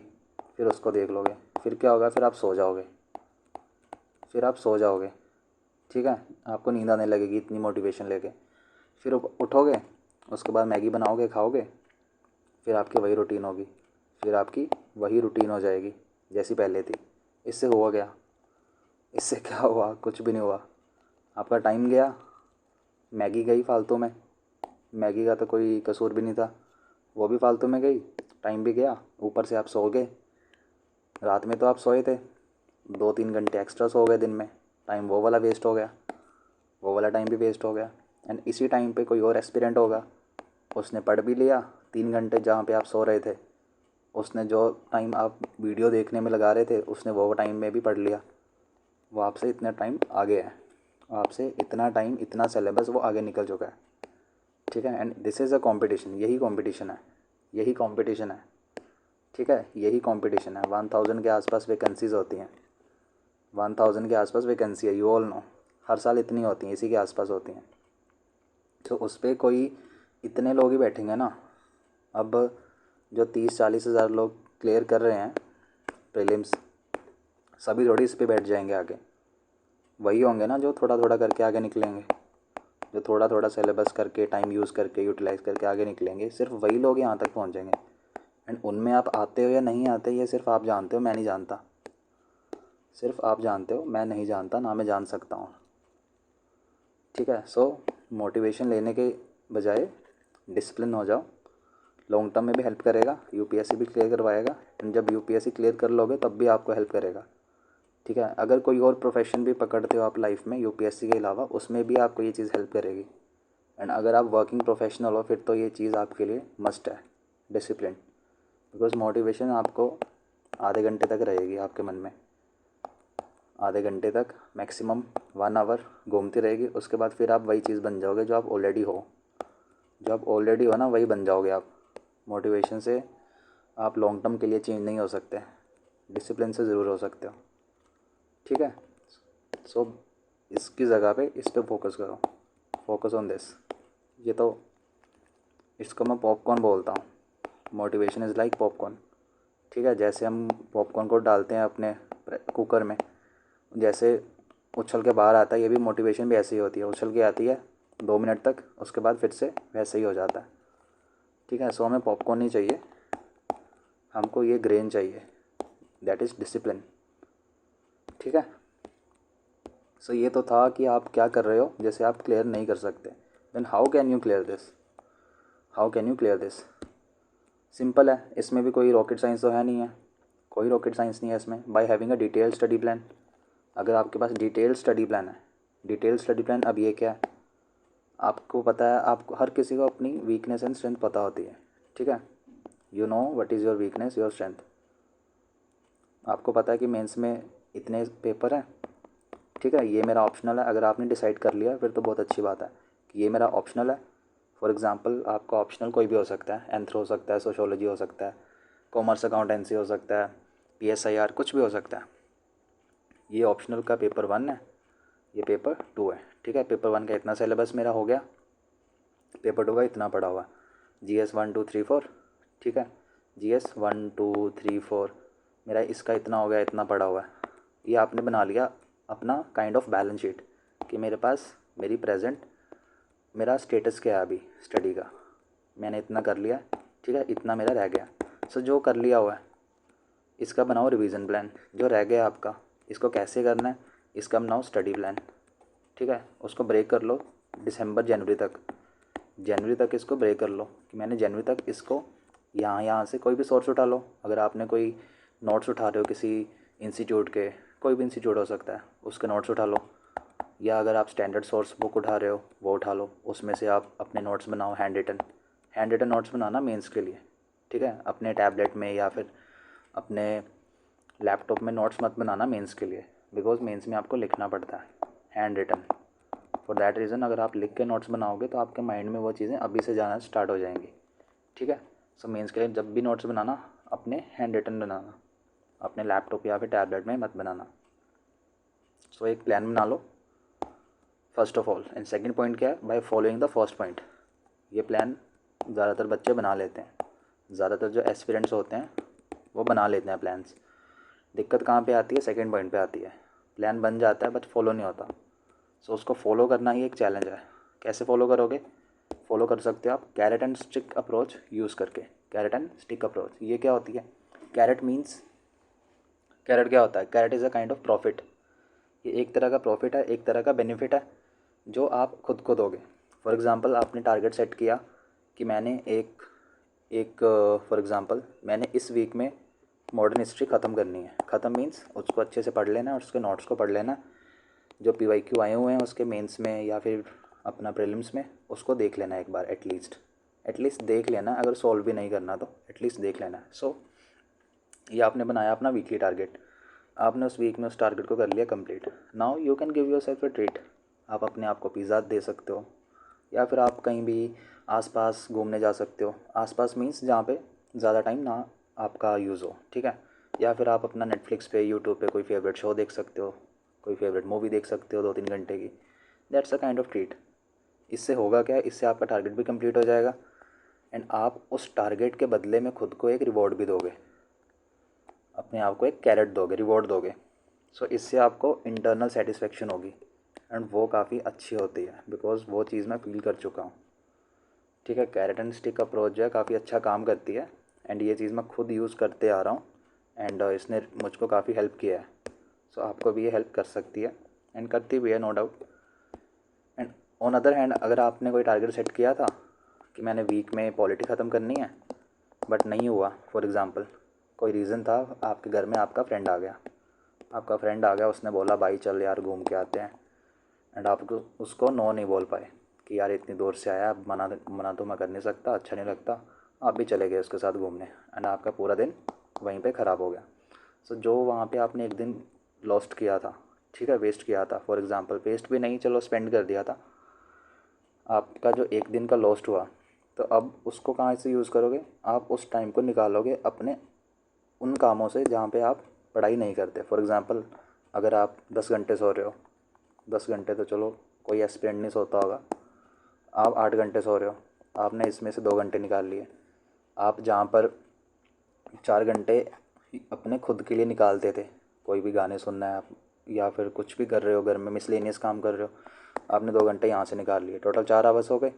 फिर उसको देख लोगे। फिर क्या होगा? फिर आप सो जाओगे, फिर आप सो जाओगे, ठीक है, आपको नींद आने लगेगी इतनी मोटिवेशन लेके। फिर उठोगे, उसके बाद मैगी बनाओगे खाओगे, फिर आपकी वही रूटीन होगी, फिर आपकी वही रूटीन हो जाएगी जैसी पहले थी। इससे हुआ क्या? इससे क्या हुआ? कुछ भी नहीं हुआ, आपका टाइम गया, मैगी गई फालतू में, मैगी का तो कोई कसूर भी नहीं था, वो भी फालतू में गई, टाइम भी गया, ऊपर से आप सो गए। रात में तो आप सोए थे, 2-3 घंटे एक्स्ट्रा सो गए दिन में, टाइम वो वाला वेस्ट हो गया, वो वाला टाइम भी वेस्ट हो गया। एंड इसी टाइम पे कोई और एस्पिरेंट होगा, उसने पढ़ भी लिया 3 घंटे जहाँ पे आप सो रहे थे, उसने जो टाइम आप वीडियो देखने में लगा रहे थे उसने वो टाइम में भी पढ़ लिया, वो आपसे इतना टाइम आगे है, आपसे इतना टाइम, इतना सिलेबस वो आगे निकल चुका है, ठीक है। And this is a competition, यही कंपटीशन है, यही कंपटीशन है, ठीक है, यही कंपटीशन है। 1000 के आसपास वैकेंसीज होती हैं, 1000 के आसपास वैकेंसी है, यू ऑल नो, हर साल इतनी होती हैं, इसी के आसपास होती हैं। तो उस पर कोई, इतने लोग ही बैठेंगे ना। अब जो 30-40 हज़ार लोग क्लियर कर रहे हैं प्रीलिम्स, सभी थोड़ी इस पे बैठ जाएंगे आगे, वही होंगे ना जो थोड़ा थोड़ा करके आगे निकलेंगे, जो थोड़ा थोड़ा सिलेबस करके, टाइम यूज़ करके, यूटिलाइज़ करके आगे निकलेंगे, सिर्फ वही लोग यहाँ तक पहुँचेंगे। एंड उनमें आप आते हो या नहीं आते, ये सिर्फ आप जानते हो, मैं नहीं जानता, सिर्फ आप जानते हो, मैं नहीं जानता, ना मैं जान सकता हूँ, ठीक है। सो मोटिवेशन लेने के बजाय डिसिप्लिन हो जाओ, लॉन्ग टर्म में भी हेल्प करेगा, UPSC भी क्लियर करवाएगा, एंड जब UPSC क्लियर कर लोगे तब भी आपको हेल्प करेगा, ठीक है। अगर कोई और प्रोफेशन भी पकड़ते हो आप लाइफ में UPSC के अलावा, उसमें भी आपको ये चीज़ हेल्प करेगी। एंड अगर आप वर्किंग प्रोफेशनल हो फिर तो ये चीज़ आपके लिए मस्ट है, डिसिप्लिन। बिकॉज मोटिवेशन आपको आधे घंटे तक रहेगी आपके मन में, आधे घंटे तक मैक्सिमम 1 आवर घूमती रहेगी, उसके बाद फिर आप वही चीज़ बन जाओगे जो आप ऑलरेडी हो, जो आप ऑलरेडी हो ना वही बन जाओगे आप। मोटिवेशन से आप लॉन्ग टर्म के लिए चेंज नहीं हो सकते, डिसिप्लिन से ज़रूर हो सकते हो, ठीक है। सो इसकी जगह पे इस पे फोकस करो, फोकस ऑन दिस। ये तो इसको मैं पॉपकॉर्न बोलता हूँ। Motivation is like popcorn. ठीक है, जैसे हम पॉपकॉर्न को डालते हैं अपने कुकर में, जैसे उछल के बाहर आता है, ये भी मोटिवेशन भी ऐसी ही होती है, उछल के आती है 2 मिनट तक, उसके बाद फिर से वैसे ही हो जाता है। ठीक है, सो हमें पॉपकॉर्न नहीं चाहिए, हमको ये ग्रेन चाहिए, दैट इज़ डिसिप्लिन। ठीक है, सो ये तो था कि आप क्या कर रहे हो जैसे आप क्लियर नहीं कर सकते। Then how can you clear this, how can you clear this? Simple है, इसमें भी कोई रॉकेट साइंस तो है नहीं है, कोई रॉकेट साइंस नहीं है इसमें। By having a detail study plan. अगर आपके पास डिटेल स्टडी प्लान है, डिटेल स्टडी प्लान, अब ये क्या है, आपको पता है, आपको हर किसी को अपनी वीकनेस एंड स्ट्रेंथ पता होती है। ठीक है, you know what is your weakness, your strength. आपको पता है कि मेंस में इतने पेपर हैं, ठीक है, ये मेरा ऑप्शनल है। अगर आपने डिसाइड कर लिया फिर तो बहुत अच्छी बात है कि ये मेरा ऑप्शनल है। फॉर एग्ज़ाम्पल, आपका ऑप्शनल कोई भी हो सकता है, एंथ्रो हो सकता है, सोशोलॉजी हो सकता है, कॉमर्स अकाउंटेंसी हो सकता है, PSIR, कुछ भी हो सकता है। ये ऑप्शनल का पेपर 1 है, ये पेपर 2 है। ठीक है, पेपर 1 का इतना सिलेबस मेरा हो गया, पेपर 2 का इतना पड़ा हुआ, GS 1 2 3 4। ठीक है, GS 1 2 3 4 मेरा इसका इतना हो गया, इतना पड़ा हुआ है। ये आपने बना लिया अपना काइंड ऑफ बैलेंस शीट कि मेरे पास मेरी प्रेजेंट मेरा स्टेटस क्या है अभी स्टडी का, मैंने इतना कर लिया। ठीक है, इतना मेरा रह गया। सो जो कर लिया हुआ है इसका बनाओ रिवीजन प्लान, जो रह गया आपका इसको कैसे करना है इसका बनाओ स्टडी प्लान। ठीक है, उसको ब्रेक कर लो दिसंबर जनवरी तक, जनवरी तक इसको ब्रेक कर लो कि मैंने जनवरी तक इसको यहाँ से कोई भी सोर्स उठा लो। अगर आपने कोई नोट्स उठा रहे हो किसी इंस्टीट्यूट के, कोई भी इंस्टीट्यूट हो सकता है, उसके नोट्स उठा लो, या अगर आप स्टैंडर्ड सोर्स बुक उठा रहे हो वो उठा लो, उसमें से आप अपने नोट्स बनाओ। हैंड रिटन नोट्स बनाना मेंस के लिए। ठीक है, अपने टैबलेट में या फिर अपने लैपटॉप में नोट्स मत बनाना मेंस के लिए, बिकॉज मेंस में आपको लिखना पड़ता है handwritten. For that reason अगर आप लिख के नोट्स बनाओगे तो आपके माइंड में वो चीज़ें अभी से जाना स्टार्ट हो जाएंगी। ठीक है, सो मेंस के लिए जब भी नोट्स बनाना अपने हैंड रिटन बनाना, अपने लैपटॉप या फिर टैबलेट में मत बनाना। सो एक प्लान बना लो first of all, and second point क्या है, by following the first point. ये प्लान ज़्यादातर बच्चे बना लेते हैं, ज़्यादातर जो एस्पिरेंट्स होते हैं वो बना लेते हैं प्लान्स। दिक्कत कहाँ पे आती है, सेकंड पॉइंट पे आती है। प्लान बन जाता है बट फॉलो नहीं होता। सो उसको फॉलो करना ही एक चैलेंज है। कैसे फॉलो करोगे? फॉलो कर सकते हो आप carrot and stick approach use करके। कैरेट एंड स्टिक अप्रोच ये क्या होती है? कैरेट मीन्स, कैरेट क्या होता है? Carrot is a kind of profit. ये एक तरह का प्रॉफिट है, एक तरह का बेनिफिट है जो आप खुद को दोगे। फॉर एग्ज़ाम्पल, आपने टारगेट सेट किया कि मैंने एक एक फॉर एग्ज़ाम्पल मैंने इस वीक में मॉडर्न हिस्ट्री ख़त्म करनी है। ख़त्म मीन्स उसको अच्छे से पढ़ लेना और उसके नोट्स को पढ़ लेना, जो PYQ आए हुए हैं उसके मेंस में या फिर अपना प्रीलिम्स में, उसको देख लेना एक बार एटलीस्ट देख लेना। अगर सॉल्व भी नहीं करना तो एटलीस्ट देख लेना। सो ये आपने बनाया अपना वीकली टारगेट, आपने उस वीक में उस टारगेट को कर लिया complete. Now you can give your self a treat. आप अपने आप को पिज़्ज़ा दे सकते हो, या फिर आप कहीं भी आसपास घूमने जा सकते हो। आसपास मीन्स जहाँ पे ज़्यादा टाइम ना आपका यूज़ हो। ठीक है, या फिर आप अपना नेटफ्लिक्स पे, यूट्यूब पे कोई फेवरेट शो देख सकते हो, कोई फेवरेट मूवी देख सकते हो 2-3 घंटे की। That's a kind of treat. इससे होगा क्या, इससे आपका टारगेट भी कंप्लीट हो जाएगा एंड आप उस टारगेट के बदले में खुद को एक रिवॉर्ड भी दोगे, अपने आप को एक कैरेट दोगे, रिवॉर्ड दोगे। सो इससे आपको इंटरनल सेटिस्फेक्शन होगी एंड वो काफ़ी अच्छी होती है, बिकॉज वो चीज़ मैं फील कर चुका हूँ। ठीक है, कैरेट एंड स्टिक अप्रोच जो है काफ़ी अच्छा काम करती है एंड ये चीज़ मैं खुद यूज़ करते आ रहा हूँ एंड इसने मुझको काफ़ी हेल्प किया है। सो आपको भी ये हेल्प कर सकती है एंड करती भी है, no doubt. And on other hand, अगर आपने कोई टारगेट सेट किया था कि मैंने वीक में पॉलिटी ख़त्म करनी है बट नहीं हुआ, फॉर एग्ज़ाम्पल कोई रीज़न था, आपके घर में आपका फ्रेंड आ गया, उसने बोला भाई चल यार घूम के आते हैं, एंड आप उसको नो नहीं बोल पाए कि यार इतनी दूर से आया, अब मना तो मैं कर नहीं सकता, अच्छा नहीं लगता। आप भी चले गए उसके साथ घूमने एंड आपका पूरा दिन वहीं पे ख़राब हो गया। सो जो वहाँ पे आपने एक दिन लॉस्ट किया था, ठीक है, वेस्ट किया था, फॉर एग्ज़ाम्पल वेस्ट भी नहीं, चलो स्पेंड कर दिया था, आपका जो एक दिन का लॉस्ट हुआ, तो अब उसको कहाँ से यूज़ करोगे? आप उस टाइम को निकालोगे अपने उन कामों से जहाँ पे आप पढ़ाई नहीं करते। फॉर एग्ज़ाम्पल, अगर आप 10 घंटे सो रहे हो, 10 घंटे तो चलो कोई एस्पिरेंट नहीं सोता होगा, आप 8 घंटे सो रहे हो, आपने इसमें से 2 घंटे निकाल लिए। आप जहाँ पर 4 घंटे अपने खुद के लिए निकालते थे, कोई भी गाने सुनना है आप या फिर कुछ भी कर रहे हो, घर में मिसलेनियस काम कर रहे हो, आपने 2 घंटे यहाँ से निकाल लिए, टोटल 4 आवर्स हो गए।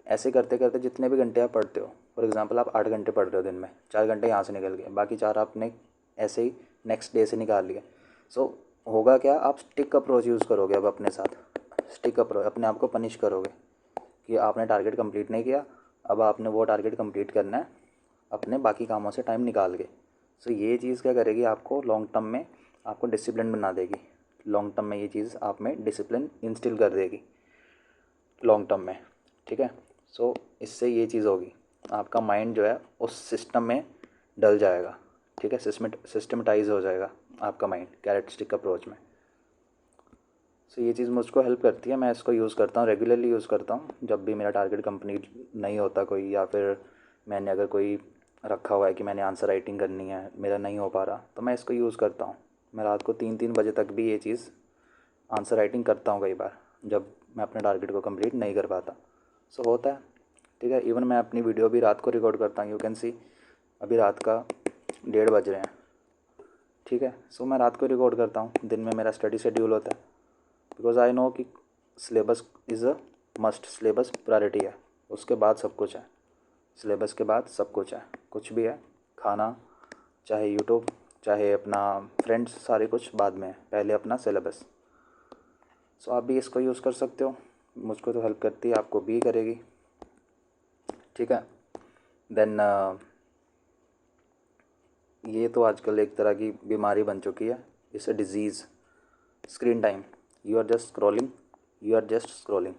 ऐसे करते करते जितने भी घंटे आप पढ़ते हो, फॉर एग्जांपल आप 8 घंटे पढ़ रहे हो दिन में, 4 घंटे यहाँ से निकल गए, बाकी 4 आपने ऐसे ही नेक्स्ट डे से निकाल लिए। सो होगा क्या, आप स्टिक अप्रोच यूज़ करोगे अब अपने साथ, स्टिक अप्रोच, अपने आप को पनिश करोगे कि आपने टारगेट कंप्लीट नहीं किया, अब आपने वो टारगेट कंप्लीट करना है अपने बाकी कामों से टाइम निकाल के। सो ये चीज़ क्या करेगी, आपको लॉन्ग टर्म में आपको डिसिप्लिन बना देगी। लॉन्ग टर्म में ये चीज़ आप में डिसिप्लिन इंस्टिल कर देगी लॉन्ग टर्म में, ठीक है। सो इससे ये चीज़ होगी, आपका माइंड जो है उस सिस्टम में डल जाएगा, ठीक है, सिस्टमेटाइज हो जाएगा आपका माइंड कैरेक्टरिस्टिक अप्रोच में। सो ये चीज़ मुझको हेल्प करती है, मैं इसको यूज़ करता हूँ, रेगुलरली यूज़ करता हूँ। जब भी मेरा टारगेट कंप्लीट नहीं होता कोई, या फिर मैंने अगर कोई रखा हुआ है कि मैंने आंसर राइटिंग करनी है, मेरा नहीं हो पा रहा, तो मैं इसको यूज़ करता हूँ। मैं रात को 3-3 बजे तक भी ये चीज़ आंसर राइटिंग करता हूँ कई बार, जब मैं अपने टारगेट को कंप्लीट नहीं कर पाता। सो होता है, ठीक है। इवन मैं अपनी वीडियो भी रात को रिकॉर्ड करता हूँ, यू कैन सी अभी रात का 1:30 बज रहे हैं, ठीक है। सो मैं रात को रिकॉर्ड करता हूँ, दिन में मेरा स्टडी शेड्यूल होता है, बिकॉज आई नो कि syllabus is a must, syllabus priority है, उसके बाद सब कुछ है, सिलेबस के बाद सब कुछ है, कुछ भी है, खाना चाहे यूट्यूब चाहे अपना फ्रेंड्स, सारे कुछ बाद में है, पहले अपना सिलेबस। सो आप भी इसको यूज़ कर सकते हो, मुझको तो हेल्प करती है, आपको भी करेगी, ठीक है। देन ये तो आजकल एक तरह की बीमारी बन चुकी है, it's a disease, screen time. You are just scrolling, you are just scrolling.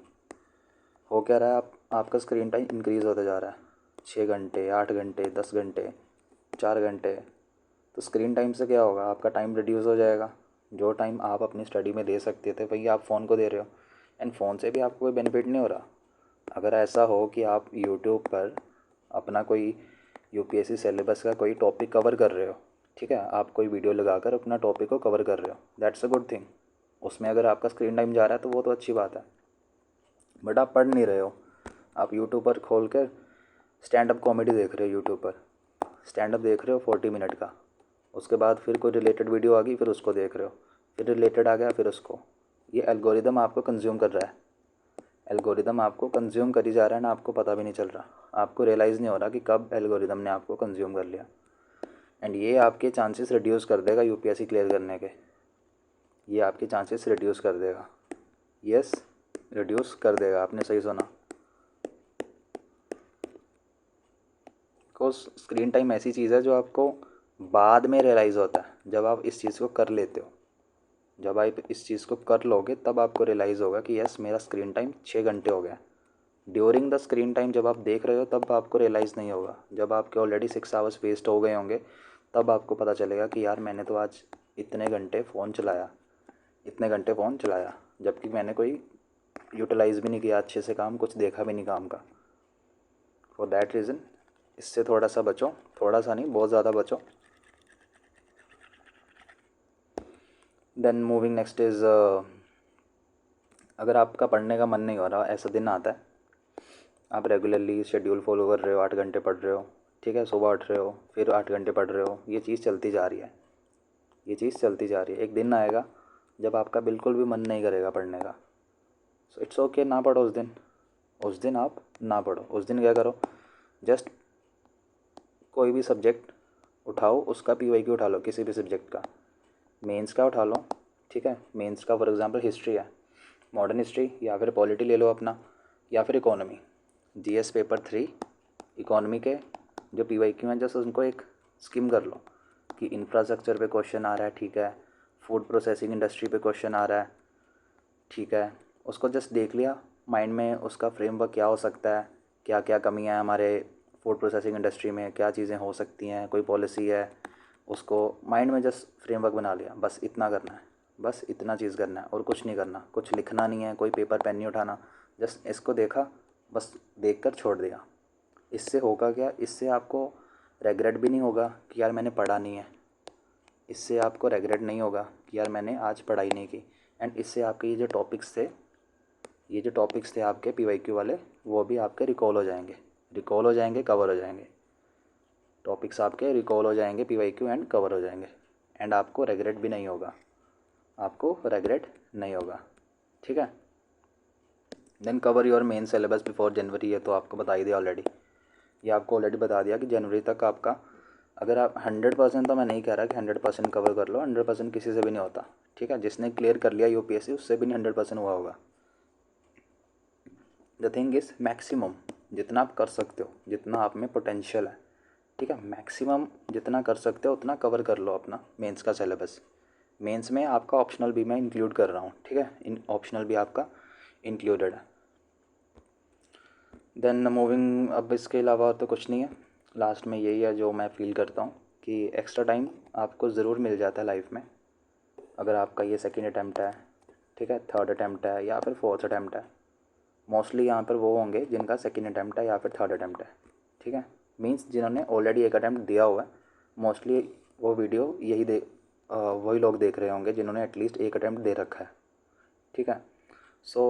हो क्या रहा है, आपका स्क्रीन टाइम इंक्रीज़ होता जा रहा है, 6 घंटे, 8 घंटे, 10 घंटे, 4 घंटे। तो स्क्रीन टाइम से क्या होगा, आपका टाइम रिड्यूस हो जाएगा। जो टाइम आप अपनी स्टडी में दे सकते थे वही आप फ़ोन को दे रहे हो, एंड फ़ोन से भी आपको कोई बेनिफिट नहीं हो रहा। अगर ऐसा हो कि आप यूट्यूब पर अपना कोई यूपीएससी सिलेबस का कोई टॉपिक कवर कर रहे हो, ठीक है, आप कोई वीडियो लगाकर अपना टॉपिक को कवर कर रहे हो, दैट्स अ गुड थिंग। उसमें अगर आपका स्क्रीन टाइम जा रहा है तो वो तो अच्छी बात है, बट आप पढ़ नहीं रहे हो, आप यूट्यूब पर खोल कर स्टैंड अप कॉमेडी देख रहे हो, यूट्यूब पर स्टैंड अप देख रहे हो 40 मिनट का, उसके बाद फिर कोई रिलेटेड वीडियो आ गई, फिर उसको देख रहे हो, फिर रिलेटेड आ गया, फिर उसको। ये एल्गोरिदम आपको कंज्यूम कर रहा है, एल्गोरिदम आपको कंज्यूम करी जा रहा है ना, आपको पता भी नहीं चल रहा, आपको रियलाइज़ नहीं हो रहा कि कब एल्गोरिदम ने आपको कंज्यूम कर लिया। एंड ये आपके चांसेस रिड्यूस कर देगा यूपीएससी क्लियर करने के, ये आपके चांसेस रिड्यूस कर देगा, यस रिड्यूस कर देगा, आपने सही सुना। बिकॉज स्क्रीन टाइम ऐसी चीज़ है जो आपको बाद में रियलाइज़ होता है, जब आप इस चीज़ को कर लेते हो, जब आप इस चीज़ को कर लोगे तब आपको रियलाइज़ होगा कि यस मेरा स्क्रीन टाइम 6 घंटे हो गया। ड्यूरिंग द स्क्रीन टाइम जब आप देख रहे हो तब आपको रियलाइज़ नहीं होगा, जब आपके ऑलरेडी 6 आवर्स वेस्ट हो गए होंगे तब आपको पता चलेगा कि यार मैंने तो आज इतने घंटे फ़ोन चलाया, इतने घंटे फ़ोन चलाया, जबकि मैंने कोई यूटिलाइज़ भी नहीं किया अच्छे से काम, कुछ देखा भी नहीं काम का। फॉर दैट रीज़न इससे थोड़ा सा बचो, थोड़ा सा नहीं बहुत ज़्यादा बचो। देन मूविंग नेक्स्ट इज़, अगर आपका पढ़ने का मन नहीं हो रहा, ऐसा दिन आता है आप रेगुलरली शेड्यूल फॉलो कर रहे हो, 8 घंटे पढ़ रहे हो, ठीक है, सुबह उठ रहे हो फिर 8 घंटे पढ़ रहे हो, ये चीज़ चलती जा रही है, ये चीज़ चलती जा रही है। एक दिन आएगा जब आपका बिल्कुल भी मन नहीं करेगा पढ़ने का, सो इट्स ओके, ना पढ़ो उस दिन, उस दिन आप ना पढ़ो। उस दिन क्या करो, जस्ट कोई भी सब्जेक्ट उठाओ, उसका पीवाईक्यू उठा लो, किसी भी सब्जेक्ट का, मेंस का उठा लो, ठीक है, मेंस का फॉर एग्जांपल हिस्ट्री है, मॉडर्न हिस्ट्री या फिर पॉलिटी ले लो अपना, या फिर इकोनॉमी, जीएस पेपर 3 इकोनॉमी के जो पीवाईक्यू हैं, जस्ट उनको एक स्किम कर लो कि इंफ्रास्ट्रक्चर पे क्वेश्चन आ रहा है, ठीक है, फूड प्रोसेसिंग इंडस्ट्री पे क्वेश्चन आ रहा है, ठीक है, उसको जस्ट देख लिया माइंड में, उसका फ्रेमवर्क क्या हो सकता है, क्या क्या कमियां हैं हमारे फूड प्रोसेसिंग इंडस्ट्री में, क्या चीज़ें हो सकती हैं, कोई पॉलिसी है, उसको माइंड में जस्ट फ्रेमवर्क बना लिया, बस इतना करना है, बस इतना चीज़ करना है और कुछ नहीं करना, कुछ लिखना नहीं है, कोई पेपर पेन नहीं उठाना, जस्ट इसको देखा, बस देख कर छोड़ दिया। इससे होगा क्या, इससे आपको रेग्रेट भी नहीं होगा कि यार मैंने पढ़ा नहीं है, इससे आपको रेग्रेट नहीं होगा कि यार मैंने आज पढ़ाई नहीं की, एंड इससे आपके ये जो टॉपिक्स थे आपके पीवाईक्यू वाले, वो भी आपके रिकॉल हो जाएंगे, रिकॉल हो जाएंगे, कवर हो जाएंगे। टॉपिक्स आपके रिकॉल हो जाएंगे, PYQ एंड कवर हो जाएंगे, एंड आपको रेग्रेट भी नहीं होगा, आपको रेग्रेट नहीं होगा, ठीक है। Then cover your main syllabus before January, ये तो आपको बता ही दिया ऑलरेडी, ये आपको ऑलरेडी बता दिया कि जनवरी तक आपका, अगर आप 100%, तो मैं नहीं कह रहा कि 100% कवर कर लो, 100% किसी से भी नहीं होता, ठीक है। जिसने क्लियर कर लिया UPSC उससे भी नहीं 100% हुआ होगा। द थिंग इज़ मैक्सिमम जितना आप कर सकते हो, जितना आप में पोटेंशियल है, ठीक है, मैक्सिमम जितना कर सकते हो उतना कवर कर लो अपना मेंस का सिलेबस। मेंस में आपका ऑप्शनल भी मैं इंक्लूड कर रहा हूँ, ठीक है, इन ऑप्शनल भी आपका इंक्लूडेड है। देन मूविंग, अब इसके अलावा तो कुछ नहीं है, लास्ट में यही है जो मैं फील करता हूँ कि एक्स्ट्रा टाइम आपको ज़रूर मिल जाता है लाइफ में। अगर आपका ये सेकेंड अटैम्प्ट है, ठीक है, थर्ड अटैम्प्ट है या फिर फोर्थ अटैम्प्ट है, मोस्टली यहाँ पर वो होंगे जिनका सेकेंड अटैम्प्ट है या फिर थर्ड अटैम्प्ट है, ठीक है। मीन्स जिन्होंने ऑलरेडी एक अटैम्प्ट दिया हुआ है, मोस्टली वो वीडियो वही लोग देख रहे होंगे जिन्होंने एटलीस्ट एक अटैम्प्ट दे रखा है, ठीक है। So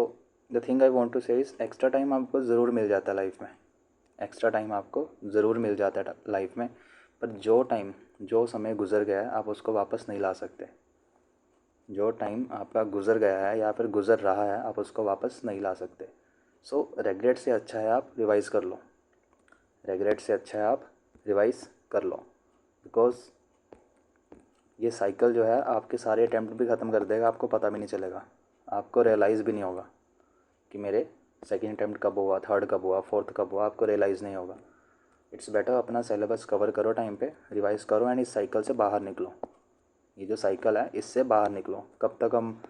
the thing I want to say is extra time आपको ज़रूर मिल जाता है लाइफ में, एक्स्ट्रा टाइम आपको ज़रूर मिल जाता है लाइफ में, पर जो समय गुजर गया है आप उसको वापस नहीं ला सकते। जो टाइम आपका गुजर गया है या फिर गुजर रहा है आप उसको वापस नहीं ला सकते। सो रेग्रेट से अच्छा है आप रिवाइज़ कर लो, रेग्रेट से अच्छा है आप रिवाइज़ कर लो, बिकॉज़ ये साइकिल जो है आपके सारे अटैम्प्ट भी ख़त्म कर देगा, आपको पता भी नहीं चलेगा, आपको रियलाइज़ भी नहीं होगा कि मेरे सेकेंड अटैम्प्ट कब हुआ, थर्ड कब हुआ, फोर्थ कब हुआ, आपको रियलाइज़ नहीं होगा। इट्स बेटर अपना सिलेबस कवर करो टाइम पे, रिवाइज़ करो एंड इस साइकिल से बाहर निकलो। ये जो साइकिल है इससे बाहर निकलो। कब तक हम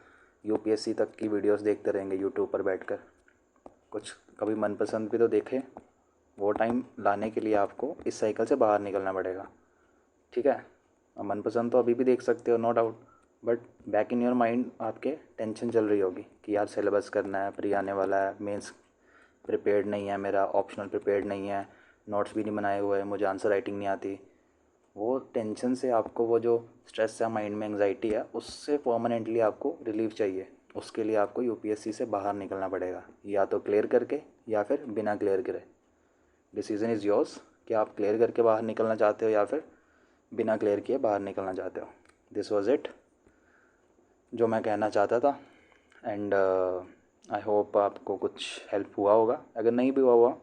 UPSC तक की वीडियोस देखते रहेंगे यूट्यूब पर बैठकर? कुछ कभी मनपसंद भी तो देखें। वो टाइम लाने के लिए आपको इस साइकिल से बाहर निकलना पड़ेगा, ठीक है। मनपसंद तो अभी भी देख सकते हो, no doubt, but back in your mind आपके टेंशन चल रही होगी कि यार सिलेबस करना है, प्री आने वाला है, मेंस प्रिपेयर्ड नहीं है, मेरा ऑप्शनल प्रिपेयर्ड नहीं है, नोट्स भी नहीं बनाए हुए हैं, मुझे आंसर राइटिंग नहीं आती। वो टेंशन से आपको, वो जो स्ट्रेस है माइंड में, एंग्जाइटी है, उससे परमानेंटली आपको रिलीफ चाहिए। उसके लिए आपको UPSC से बाहर निकलना पड़ेगा, या तो क्लियर करके या फिर बिना क्लियर करे। डिसीजन इज़ योर्स कि आप क्लियर करके बाहर निकलना चाहते हो या फिर बिना क्लियर किए बाहर निकलना चाहते हो। दिस वॉज इट जो मैं कहना चाहता था, एंड आई होप आपको कुछ हेल्प हुआ होगा। अगर नहीं भी हुआ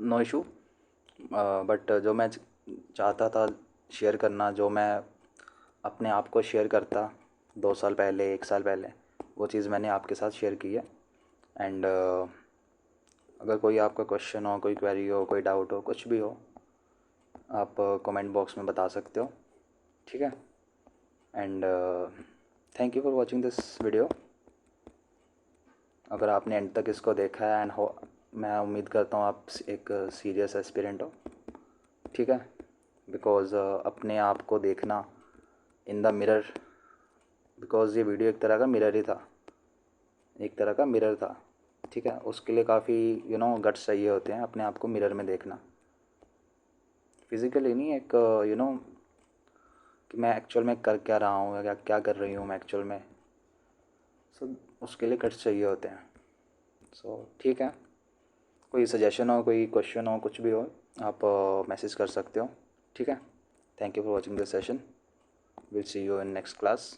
नो इशू, बट जो मैं चाहता था शेयर करना, जो मैं अपने आप को शेयर करता 2 साल पहले, 1 साल पहले, वो चीज़ मैंने आपके साथ शेयर की है। एंड अगर कोई आपका क्वेश्चन हो, कोई क्वेरी हो, कोई डाउट हो, कुछ भी हो, आप कमेंट बॉक्स में बता सकते हो, ठीक है। And thank you for watching this video. अगर आपने एंड तक इसको देखा है, मैं उम्मीद करता हूँ आप एक सीरियस एस्पिरेंट हो, ठीक है। बिकॉज़ अपने आप को देखना इन द मिरर, बिकॉज़ ये वीडियो एक तरह का मिरर ही था, एक तरह का मिरर था, ठीक है। उसके लिए काफ़ी गट्स चाहिए होते हैं अपने आप को मिरर में देखना, फिज़िकली नहीं, एक कि मैं एक्चुअल में कर क्या रहा हूँ या क्या कर रही हूँ मैं एक्चुअल में। सो उसके लिए गट्स चाहिए होते हैं। सो ठीक है, कोई सजेशन हो, कोई क्वेश्चन हो, कुछ भी हो, आप मैसेज कर सकते हो, ठीक है। Thank you for watching this session. Will see you in next class.